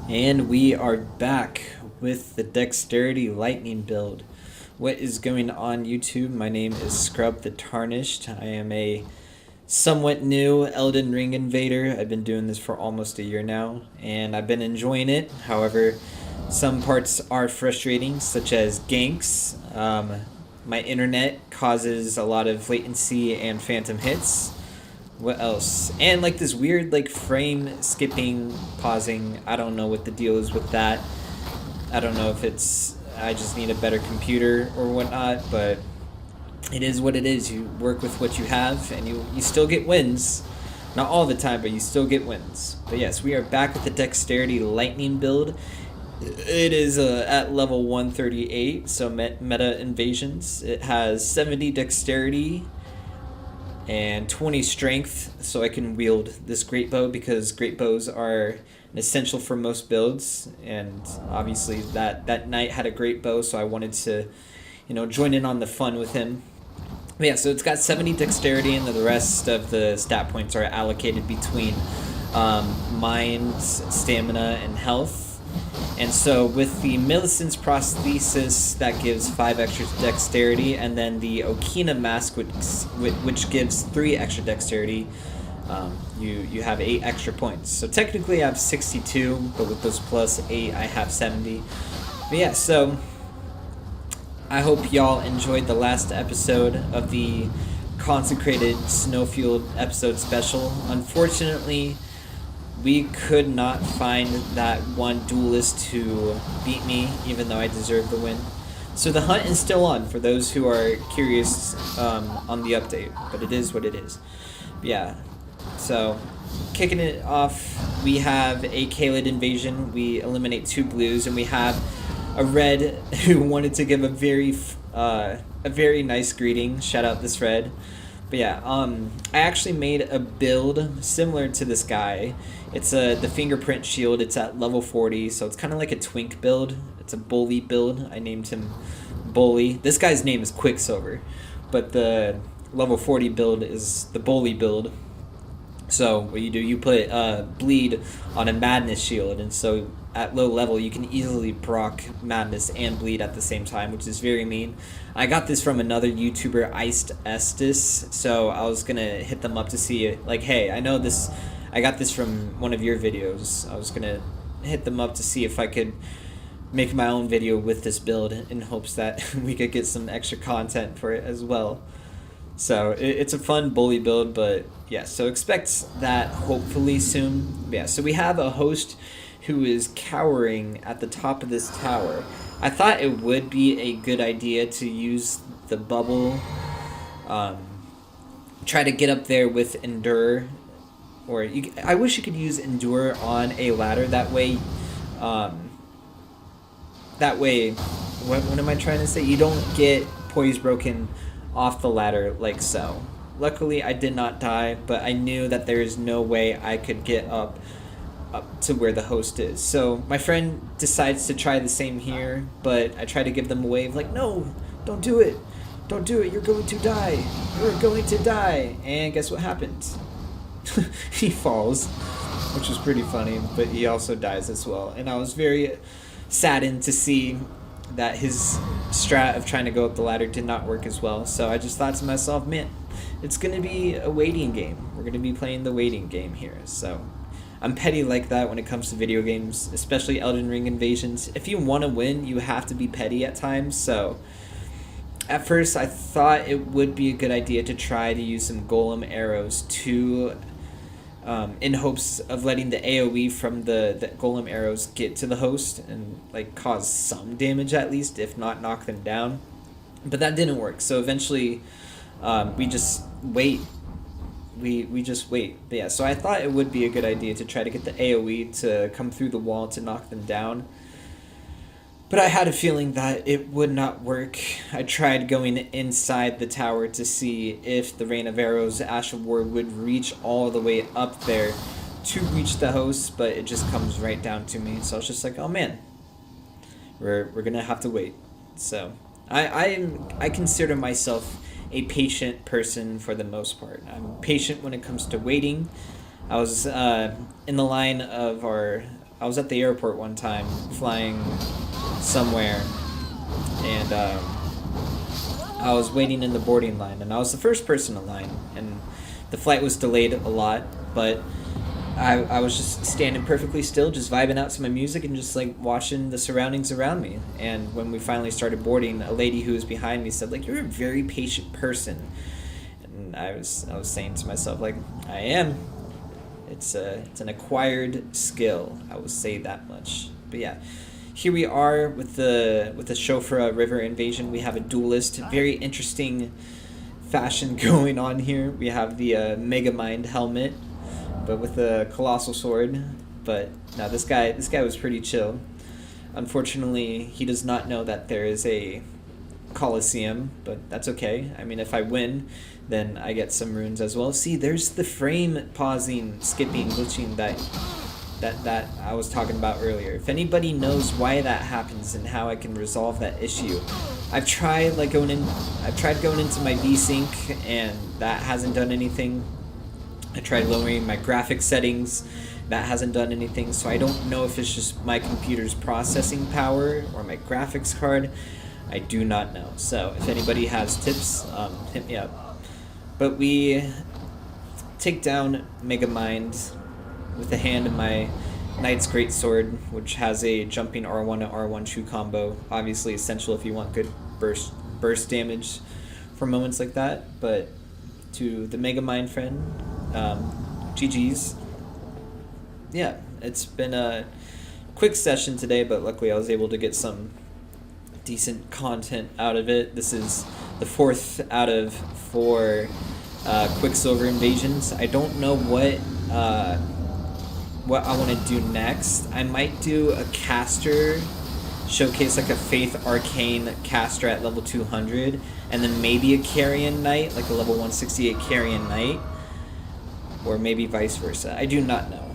And we are back with the Dexterity Lightning build. What is going on, YouTube? My name is Scrub the Tarnished. I am a somewhat new Elden Ring invader. I've been doing this for almost a year now, and I've been enjoying it. However, some parts are frustrating, such as ganks. My internet causes a lot of latency and phantom hits. What else? And like this weird like frame skipping, pausing. I don't know what the deal is with that. I don't know if it's I just need a better computer or whatnot, but it is what it is. You work with what you have, and you still get wins. Not all the time, but you still get wins. But yes, we are back with the Dexterity Lightning build. It is at level 138, so meta invasions. It has 70 Dexterity and 20 strength, so I can wield this great bow because great bows are an essential for most builds. And obviously that knight had a great bow, so I wanted to, join in on the fun with him. But yeah, so it's got 70 dexterity, and the rest of the stat points are allocated between mind, stamina, and health. And so with the Millicent's prosthesis, that gives 5 extra dexterity, and then the Okina mask, which gives 3 extra dexterity, you have 8 extra points. So technically I have 62, but with those plus 8 I have 70. But yeah, so I hope y'all enjoyed the last episode of the Consecrated Snowfield episode special. Unfortunately, we could not find that one duelist to beat me, even though I deserve the win. So the hunt is still on for those who are curious on the update, but it is what it is. Yeah, so kicking it off, we have a Kaled invasion. We eliminate 2 blues, and we have a red who wanted to give a very nice greeting. Shout out this red. But yeah, I actually made a build similar to this guy. It's the fingerprint shield. It's at level 40, so it's kind of like a twink build. It's a bully build. I named him Bully. This guy's name is Quicksilver, but the level 40 build is the bully build. So what you do, you put bleed on a madness shield, and so at low level you can easily proc madness and bleed at the same time, which is very mean. I got this from another YouTuber, Iced Estes, so I was gonna hit them up to see, like, hey, I know this, I got this from one of your videos. I was gonna hit them up to see if I could make my own video with this build in hopes that we could get some extra content for it as well. So it's a fun bully build, but yeah, so expect that hopefully soon. Yeah, so we have a host who is cowering at the top of this tower. I thought it would be a good idea to use the bubble, try to get up there with Endure, or I wish you could use Endure on a ladder. That way, what am I trying to say? You don't get poise broken off the ladder like so. Luckily, I did not die, but I knew that there is no way I could get up to where the host is. So my friend decides to try the same here, but I try to give them a wave like, no, don't do it. Don't do it. You're going to die. You're going to die. And guess what happens? He falls, which is pretty funny, but he also dies as well. And I was very saddened to see that his strat of trying to go up the ladder did not work as well. So I just thought to myself, man, it's going to be a waiting game. We're going to be playing the waiting game here. So I'm petty like that when it comes to video games, especially Elden Ring invasions. If you want to win, you have to be petty at times. So at first I thought it would be a good idea to try to use some golem arrows to in hopes of letting the AoE from the golem arrows get to the host and like cause some damage at least, if not knock them down. But that didn't work, so eventually we just wait. We just wait. But yeah, so I thought it would be a good idea to try to get the AoE to come through the wall to knock them down. But I had a feeling that it would not work. I tried going inside the tower to see if the Rain of Arrows Ash of War would reach all the way up there to reach the host, but it just comes right down to me. So I was just like, oh man, we're gonna have to wait. So I consider myself a patient person for the most part. I'm patient when it comes to waiting. I was in the line of our I was at the airport one time flying somewhere, and I was waiting in the boarding line, and I was the first person in line, and the flight was delayed a lot, but I was just standing perfectly still, just vibing out to my music and just like watching the surroundings around me. And when we finally started boarding, a lady who was behind me said, like, "You're a very patient person." And I was saying to myself, like, I am. It's an acquired skill, I will say that much. But yeah, here we are with the Shofra River invasion. We have a duelist, very interesting fashion going on here. We have the Megamind helmet, but with a colossal sword. But now this guy was pretty chill. Unfortunately, he does not know that there is a Colosseum, but that's okay. I mean, if I win, then I get some runes as well. See, there's the frame pausing, skipping, glitching that I was talking about earlier. If anybody knows why that happens and how I can resolve that issue, I've tried going into my VSync, and that hasn't done anything. I tried lowering my graphics settings, that hasn't done anything. So I don't know if it's just my computer's processing power or my graphics card. I do not know. So if anybody has tips, hit me up. But we take down Megamind with the hand of my Knight's Greatsword, which has a jumping R1 to R1 true combo. Obviously essential if you want good burst damage for moments like that. But to the Megamind friend, GG's. Yeah, it's been a quick session today, but luckily I was able to get some decent content out of it. This is the 4th out of 4 Quicksilver invasions. I don't know what I want to do next. I might do a caster showcase, like a Faith Arcane caster at level 200, and then maybe a Carrion Knight, like a level 168 Carrion Knight, or maybe vice versa. I do not know.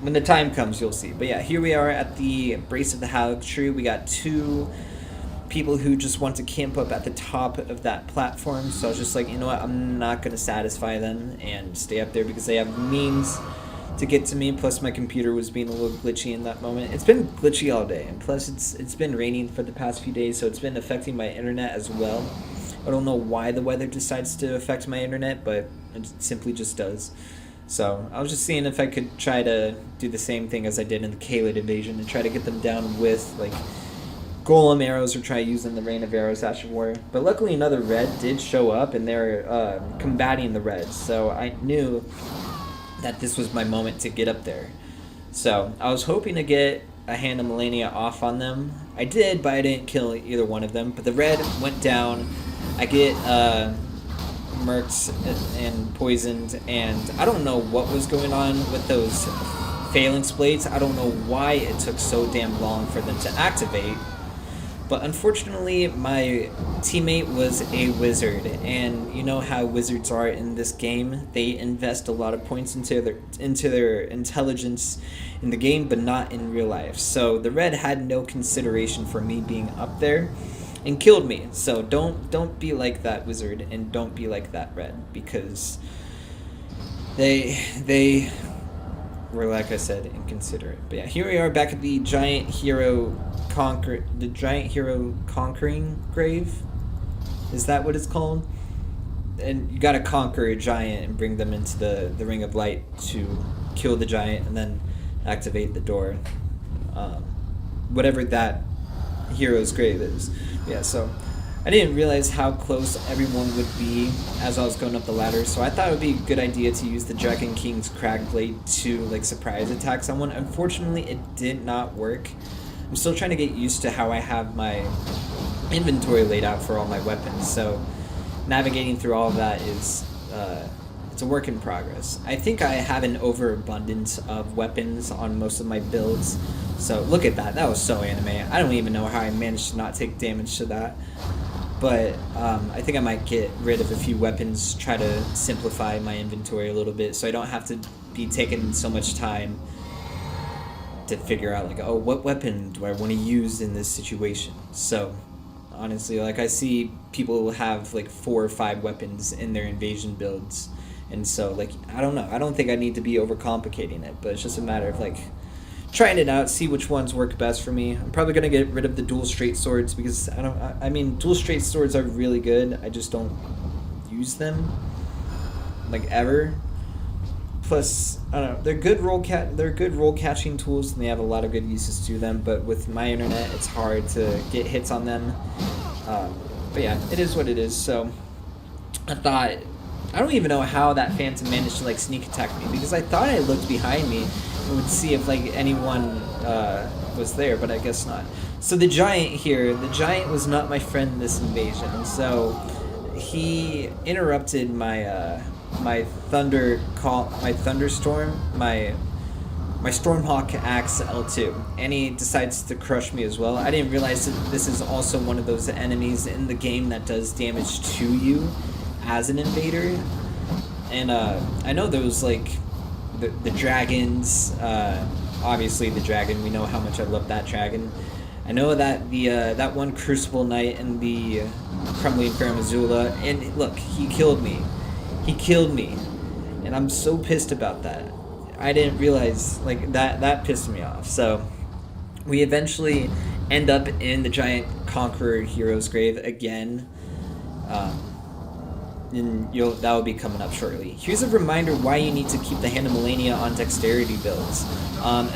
When the time comes, you'll see. But yeah, here we are at the Brace of the Haligtree. We got 2 people who just want to camp up at the top of that platform. So I was just like, you know what, I'm not going to satisfy them and stay up there because they have means to get to me. Plus my computer was being a little glitchy in that moment. It's been glitchy all day, and plus it's been raining for the past few days, so it's been affecting my internet as well. I don't know why the weather decides to affect my internet, but it simply just does. So I was just seeing if I could try to do the same thing as I did in the Kaled invasion and try to get them down with like golem arrows, or try using the Rain of Arrows, Ash of War. But luckily another red did show up, and they're combating the reds, so I knew that this was my moment to get up there. So I was hoping to get a Hand of Melania off on them. I did, but I didn't kill either one of them. But the red went down. I get murked and poisoned, and I don't know what was going on with those Phalanx Blades. I don't know why it took so damn long for them to activate. But unfortunately, my teammate was a wizard, and you know how wizards are in this game. They invest a lot of points into their intelligence in the game, but not in real life. So the red had no consideration for me being up there and killed me. So don't be like that wizard, and don't be like that red, because they were, like I said, inconsiderate. But yeah, here we are back at the giant hero conquering grave. Is that what it's called? And you gotta conquer a giant and bring them into the ring of light to kill the giant and then activate the door. Whatever that hero's grave is. Yeah, so I didn't realize how close everyone would be as I was going up the ladder, so I thought it would be a good idea to use the Dragon King's Crag Blade to like surprise attack someone. Unfortunately, it did not work. I'm still trying to get used to how I have my inventory laid out for all my weapons, so navigating through all of that is it's a work in progress. I think I have an overabundance of weapons on most of my builds. So look at that. That was so anime. I don't even know how I managed to not take damage to that. But I think I might get rid of a few weapons, try to simplify my inventory a little bit so I don't have to be taking so much time to figure out like, oh, what weapon do I want to use in this situation? So honestly, like, I see people have like 4 or 5 weapons in their invasion builds, and so like, I don't know, I don't think I need to be overcomplicating it, but it's just a matter of like trying it out, see which ones work best for me. I'm probably gonna get rid of the dual straight swords because I mean, dual straight swords are really good. I just don't use them like ever. Plus, I don't know, they're good roll catching tools and they have a lot of good uses to them. But with my internet, it's hard to get hits on them. But yeah, it is what it is. So I thought, I don't even know how that Phantom managed to like sneak attack me because I thought I looked behind me and would see if like anyone was there, but I guess not. So the giant here, the giant was not my friend in this invasion. So he interrupted my my thunderstorm, my Stormhawk axe L2, and he decides to crush me as well. I didn't realize that this is also one of those enemies in the game that does damage to you as an invader. And I know those like the dragons, obviously the dragon, we know how much I love that dragon. I know that the that one Crucible Knight and the Crumbling Fair Missoula, and look, he killed me. He killed me. And I'm so pissed about that. I didn't realize, like, that pissed me off. So we eventually end up in the Giant Conqueror Hero's Grave again. And that will be coming up shortly. Here's a reminder why you need to keep the Hand of Millennia on Dexterity builds.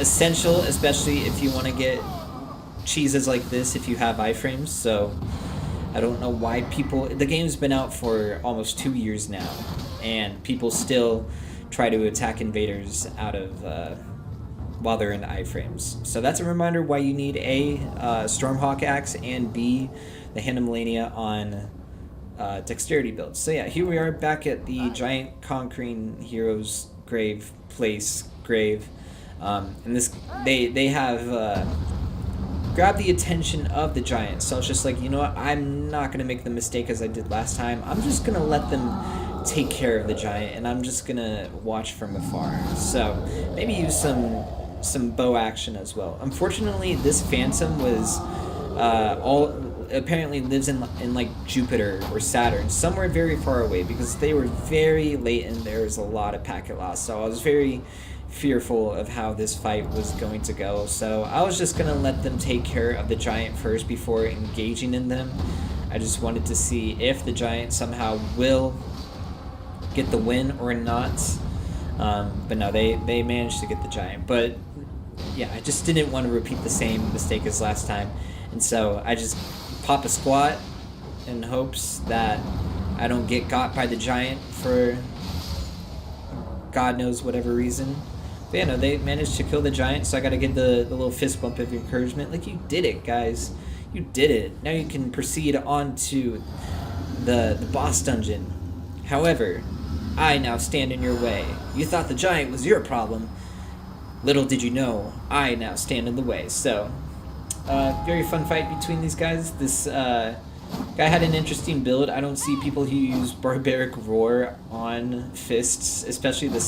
Essential, especially if you want to get cheeses like this if you have iframes. So I don't know why people... The game's been out for almost 2 years now, and people still try to attack invaders out of... while they're in iframes. So that's a reminder why you need A, Stormhawk Axe, and B, the Hand of Millennia on Dexterity builds. So yeah, here we are back at the Giant Conquering Heroes grave. And this they have grabbed the attention of the giant. So I was just like, you know what, I'm not gonna make the mistake as I did last time. I'm just gonna let them take care of the giant, and I'm just gonna watch from afar. So maybe use some bow action as well. Unfortunately, this Phantom was apparently lives in like Jupiter or Saturn, somewhere very far away, because they were very late and there was a lot of packet loss. So I was very fearful of how this fight was going to go. So I was just gonna let them take care of the giant first before engaging in them. I just wanted to see if the giant somehow will get the win or not. But no, they managed to get the giant. But yeah, I just didn't want to repeat the same mistake as last time. And so I just pop a squat in hopes that I don't get got by the giant for God knows whatever reason. But yeah, no, they managed to kill the giant, so I gotta give the little fist bump of encouragement. Like, you did it, guys. You did it. Now you can proceed on to the boss dungeon. However, I now stand in your way. You thought the giant was your problem. Little did you know, I now stand in the way. So, very fun fight between these guys. This guy had an interesting build. I don't see people who use Barbaric Roar on fists, especially the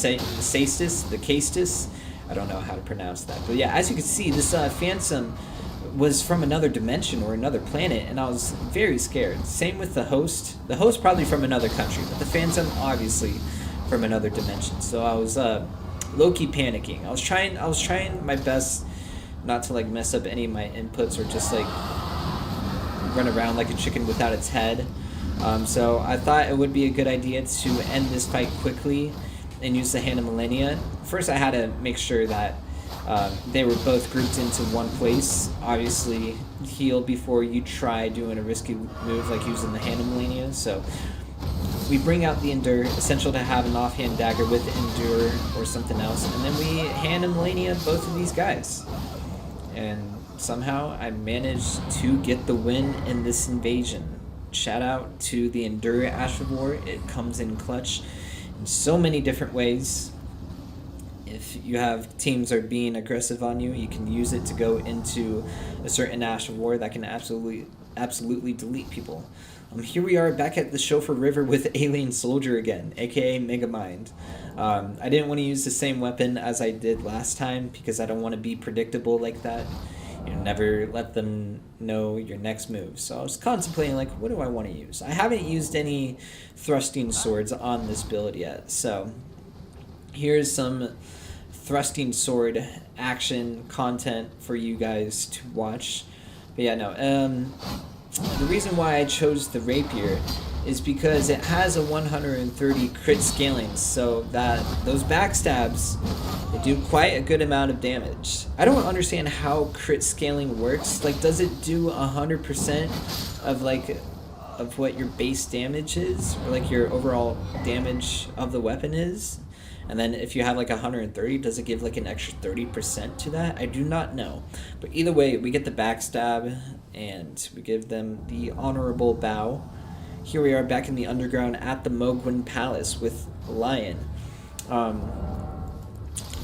Castus. I don't know how to pronounce that. But yeah, as you can see, this Phantom was from another dimension or another planet, and I was very scared. Same with the host. The host probably from another country, but the Phantom obviously from another dimension. So I was low-key panicking. I was trying my best not to like mess up any of my inputs or just like run around like a chicken without its head. So I thought it would be a good idea to end this fight quickly and use the Hand of Millennia. First I had to make sure that they were both grouped into one place. Obviously heal before you try doing a risky move like using the Hand of Millennia. So we bring out the Endure, essential to have an offhand dagger with Endure or something else, and then we Hand of Millennia both of these guys. And somehow I managed to get the win in this invasion. Shout out to the Endure Ash of War. It comes in clutch in so many different ways. If you have teams are being aggressive on you, you can use it to go into a certain Ash of War that can absolutely delete people. Here we are back at the Chauffeur River with Alien Soldier again, aka Megamind. I didn't want to use the same weapon as I did last time because I don't want to be predictable like that. You know, never let them know your next move. So I was contemplating, like, what do I want to use? I haven't used any thrusting swords on this build yet. So here's some thrusting sword action content for you guys to watch. But yeah, no. The reason why I chose the rapier is because it has a 130 crit scaling, so that those backstabs, they do quite a good amount of damage. I don't understand how crit scaling works. Like, does it do 100% of of what your base damage is, or like your overall damage of the weapon is? And then if you have like 130, does it give like an extra 30% to that? I do not know. But either way, we get the backstab and we give them the honorable bow. Here we are back in the underground at the Mogwin Palace with Lion.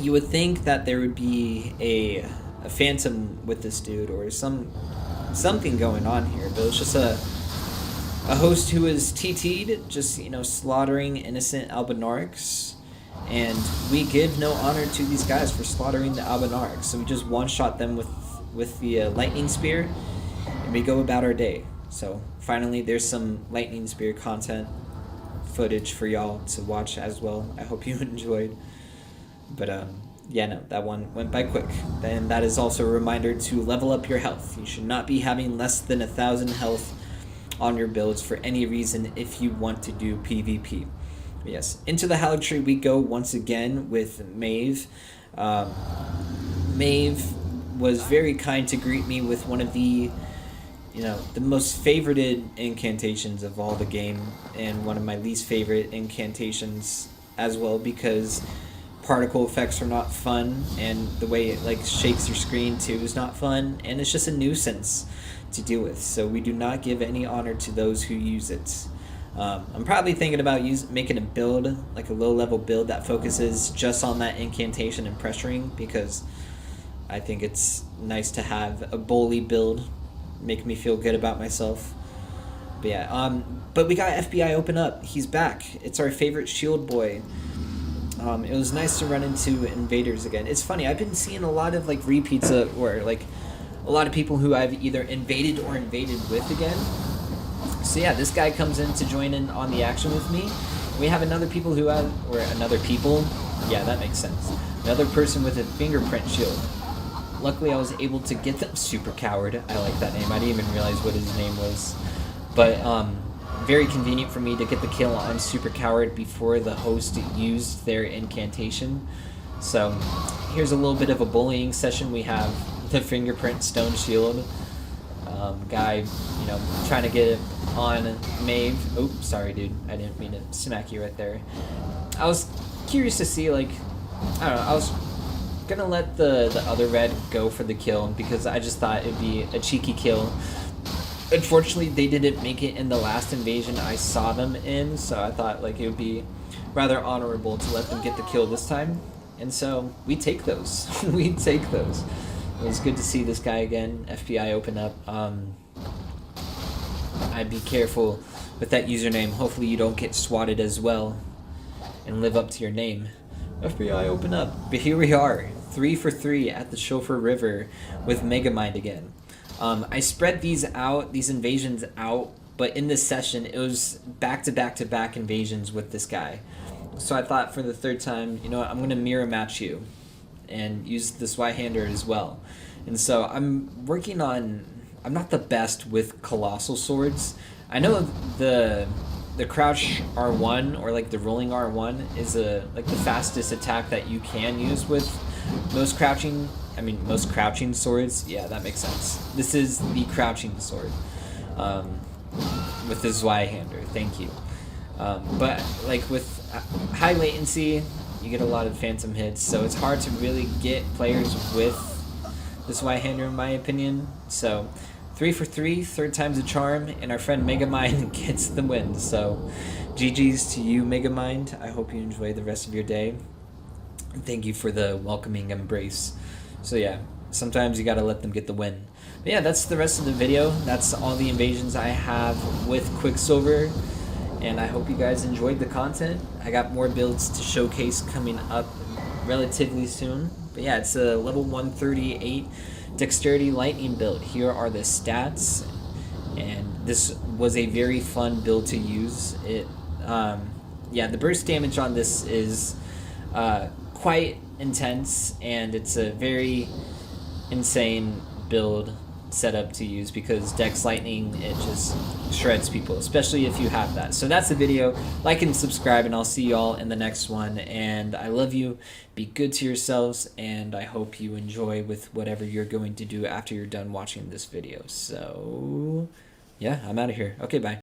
You would think that there would be a phantom with this dude or something going on here, but it's just a host who is TT'd, just, slaughtering innocent Albinarics. And we give no honor to these guys for slaughtering the Albinarics, so we just one-shot them with the lightning spear, and we go about our day. So finally, there's some lightning spear content footage for y'all to watch as well. I hope you enjoyed. But yeah, no, that one went by quick. And that is also a reminder to level up your health. You should not be having less than 1,000 health on your builds for any reason if you want to do PvP. Yes, into the Haligtree we go once again with Maeve. Maeve was very kind to greet me with one of the most favorited incantations of all the game, and one of my least favorite incantations as well, because particle effects are not fun, and the way it shakes your screen too is not fun, and it's just a nuisance to deal with. So we do not give any honor to those who use it. I'm probably thinking about making a build, like a low-level build that focuses just on that incantation and pressuring, because I think it's nice to have a bully build, make me feel good about myself. But yeah, but we got FBI open up. He's back. It's our favorite shield boy. It was nice to run into invaders again. It's funny, I've been seeing a lot of repeats or a lot of people who I've either invaded or invaded with again. So yeah, this guy comes in to join in on the action with me. We have another people, yeah, that makes sense. Another person with a fingerprint shield. Luckily I was able to get them. Super Coward, I like that name. I didn't even realize what his name was. But very convenient for me to get the kill on Super Coward before the host used their incantation. So here's a little bit of a bullying session. We have the fingerprint stone shield guy, trying to get it on Maeve. Oh, sorry, dude. I didn't mean to smack you right there. I was curious to see, I don't know, I was gonna let the other red go for the kill because I just thought it'd be a cheeky kill. Unfortunately, they didn't make it in the last invasion I saw them in, so I thought it would be rather honorable to let them get the kill this time. And so we take those. We take those. It was good to see this guy again. FBI open up. I'd be careful with that username. Hopefully you don't get swatted as well and live up to your name. FBI open up. But here we are, 3 for 3 at the Chauffeur River with Megamind again. I spread these invasions out, but in this session it was back-to-back-to-back invasions with this guy. So I thought for the third time, I'm going to mirror match you and use the Zweihander as well. And so I'm working on... I'm not the best with colossal swords. I know the crouch R1 or the rolling R1 is the fastest attack that you can use with most crouching swords. Yeah, that makes sense. This is the crouching sword with the Zweihander. Thank you. But with high latency, you get a lot of phantom hits, so it's hard to really get players with the Zweihander in my opinion. So 3 for 3, third time's a charm, and our friend Megamind gets the win. So GG's to you, Megamind. I hope you enjoy the rest of your day. Thank you for the welcoming embrace. So yeah, sometimes you gotta let them get the win. But yeah, that's the rest of the video. That's all the invasions I have with Quicksilver, and I hope you guys enjoyed the content. I got more builds to showcase coming up relatively soon. But yeah, it's a level 138 Dexterity Lightning build. Here are the stats, and this was a very fun build to use. It, yeah, the burst damage on this is quite intense, and it's a very insane build setup to use because Dex Lightning, it just shreds people, especially if you have that. So that's the video. Like and subscribe, and I'll see y'all in the next one. And I love you. Be good to yourselves, and I hope you enjoy with whatever you're going to do after you're done watching this video. So yeah, I'm out of here. Okay, bye.